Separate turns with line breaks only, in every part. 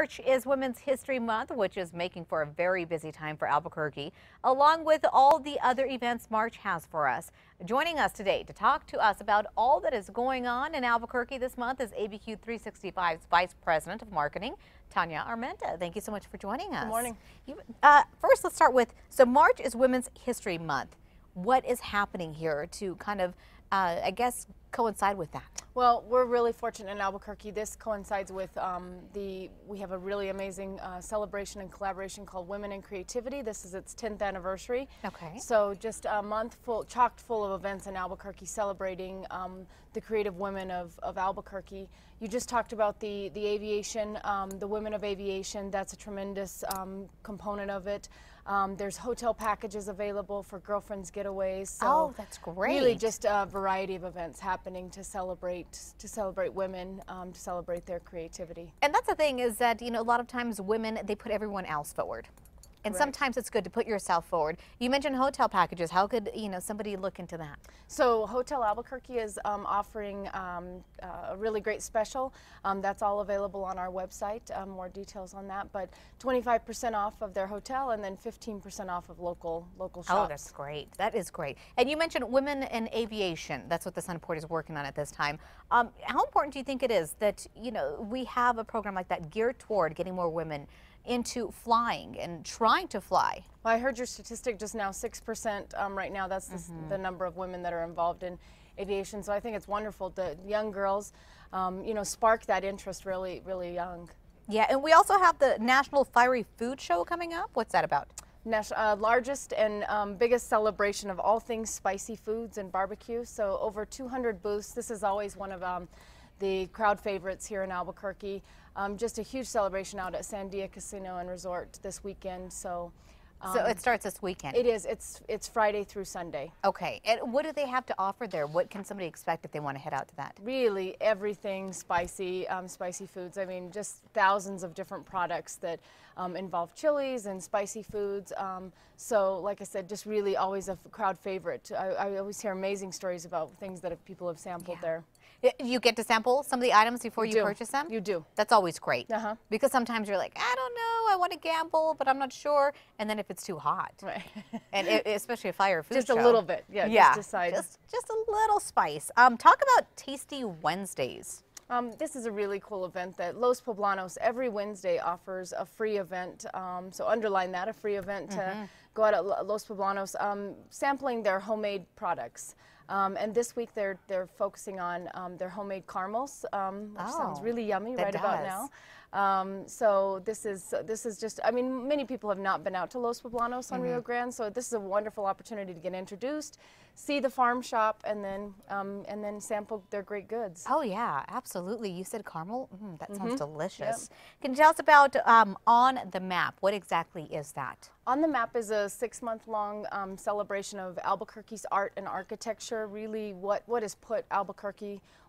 March is Women's History Month, which is making for a very busy time for Albuquerque, along with all the other events March has for us. Joining us today to talk to us about all that is going on in Albuquerque this month is ABQ 365's Vice President of Marketing, Tanya Armenta. Thank you so much for joining us.
Good morning.
First, let's start with, so March is Women's History Month. What is happening here to kind of, I guess, coincide with that?
Well, we're really fortunate in Albuquerque. This coincides with we have a really amazing celebration and collaboration called Women in Creativity. This is its 10th anniversary.
Okay.
So just a month chocked full of events in Albuquerque celebrating the creative women of Albuquerque. You just talked about the aviation, the women of aviation. That's a tremendous component of it. There's hotel packages available for girlfriends getaways. So
oh, that's great.
Really just a variety of events happening to celebrate women, to celebrate their creativity.
And that's the thing is that, you know, a lot of times women, they put everyone else forward. And sometimes it's good to put yourself forward. You mentioned hotel packages. How could, you know, somebody look into that? So
Hotel Albuquerque is offering a really great special. That's all available on our website. More details on that. But 25% off of their hotel and then 15% off of local shops.
Oh, that's great. That is great. And you mentioned Women in Aviation. That's what the Sunport is working on at this time. How important do you think it is that, you know, we have a program like that geared toward getting more women into flying and trying to fly?
Well, I heard your statistic just now, 6% right now. That's the number of women that are involved in aviation. So I think it's wonderful that young girls, you know, spark that interest really, really young.
Yeah, and we also have the National Fiery Food Show coming up. What's that about?
Largest and biggest celebration of all things spicy foods and barbecue. So over 200 booths. This is always one of the crowd favorites here in Albuquerque. Just a huge celebration out at Sandia Casino and Resort this weekend. So
it starts this weekend?
It is. It's Friday through Sunday.
Okay. And what do they have to offer there? What can somebody expect if they want to head out to that?
Really everything spicy, spicy foods. I mean, just thousands of different products that involve chilies and spicy foods. So like I said, just really always a crowd favorite. I always hear amazing stories about things that people have sampled there.
You get to sample some of the items before you purchase them?
You do.
That's always great.
Uh-huh.
Because sometimes you're like, I don't know, I want to gamble, but I'm not sure. And then if it's too hot.
Right.
And especially a fire food
just
show.
a little bit. Yeah, just decide.
Just a little spice. Talk about Tasty Wednesdays.
This is a really cool event that Los Poblanos every Wednesday offers a free event. So underline that, a free event to go out at Los Poblanos, sampling their homemade products. And this week they're focusing on their homemade caramels, which sounds really yummy right about now. So this is just, I mean, many people have not been out to Los Poblanos on Rio Grande, so this is a wonderful opportunity to get introduced, see the farm shop, and then sample their great goods.
Oh yeah, absolutely. You said caramel? That sounds delicious. Yep. Can you tell us about On the Map? What exactly is that?
On the Map is a 6-month-long celebration of Albuquerque's art and architecture. Really, what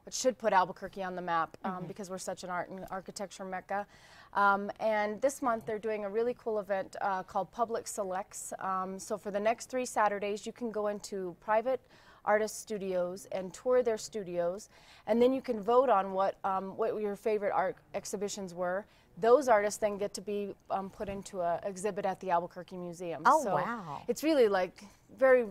should put Albuquerque on the map because we're such an art and architecture mecca. And this month they're doing a really cool event called Public Selects. So for the next 3 Saturdays, you can go into private artist studios and tour their studios, and then you can vote on what your favorite art exhibitions were. Those artists then get to be put into an exhibit at the Albuquerque Museum.
Oh,
so
wow.
It's really like, very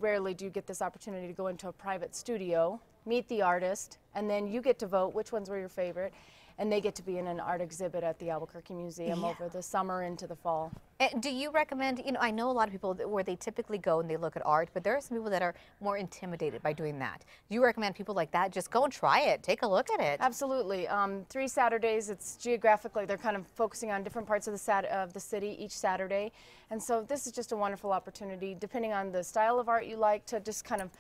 rarely do you get this opportunity to go into a private studio, meet the artist, and then you get to vote which ones were your favorite, and they get to be in an art exhibit at the Albuquerque Museum over the summer into the fall.
And do you recommend, you know, I know a lot of people where they typically go and they look at art, but there are some people that are more intimidated by doing that. Do you recommend people like that just go and try it, take a look at it?
Absolutely. 3 Saturdays, it's geographically, they're kind of focusing on different parts of the city each Saturday. And so this is just a wonderful opportunity, depending on the style of art you like, to just kind of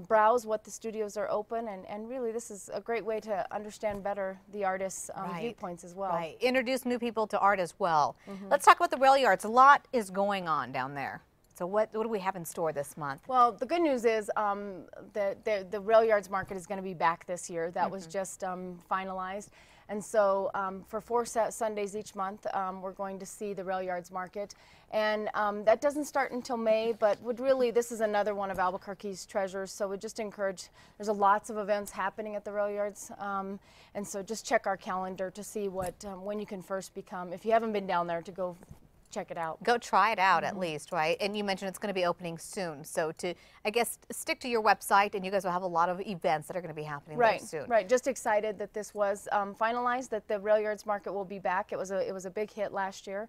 browse what the studios are open, and really this is a great way to understand better the artists' viewpoints as well.
Right. Introduce new people to art as well. Let's talk about the Railyards. A lot is going on down there. So what do we have in store this month?
Well, the good news is the Railyards market is going to be back this year. That was just finalized. And so for 4 Sundays each month, we're going to see the Railyards market. And that doesn't start until May, but this is another one of Albuquerque's treasures. So we just encourage, there's lots of events happening at the Railyards. And so just check our calendar to see when you can first become, if you haven't been down there, to go check it out.
Go try it out at least, right? And you mentioned it's going to be opening soon. So I guess, stick to your website, and you guys will have a lot of events that are going to be happening there soon.
Right. Just excited that this was finalized, that the Railyards market will be back. It was a big hit last year.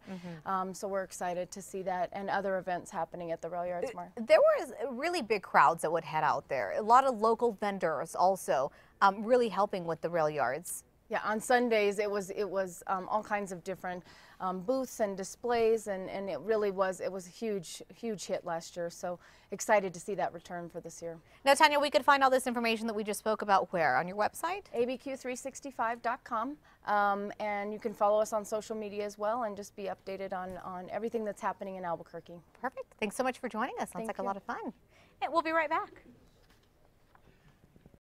So we're excited to see that and other events happening at the Railyards market. There
was really big crowds that would head out there. A lot of local vendors also really helping with the Railyards.
Yeah, on Sundays it was all kinds of different booths and displays, and it really was a huge hit last year. So excited to see that return for this year.
Now, Tanya, we could find all this information that we just spoke about where? On your website?
ABQ365.com, and you can follow us on social media as well, and just be updated on everything that's happening in Albuquerque.
Perfect. Thanks so much for joining us. Sounds like a lot of fun. And we'll be right back.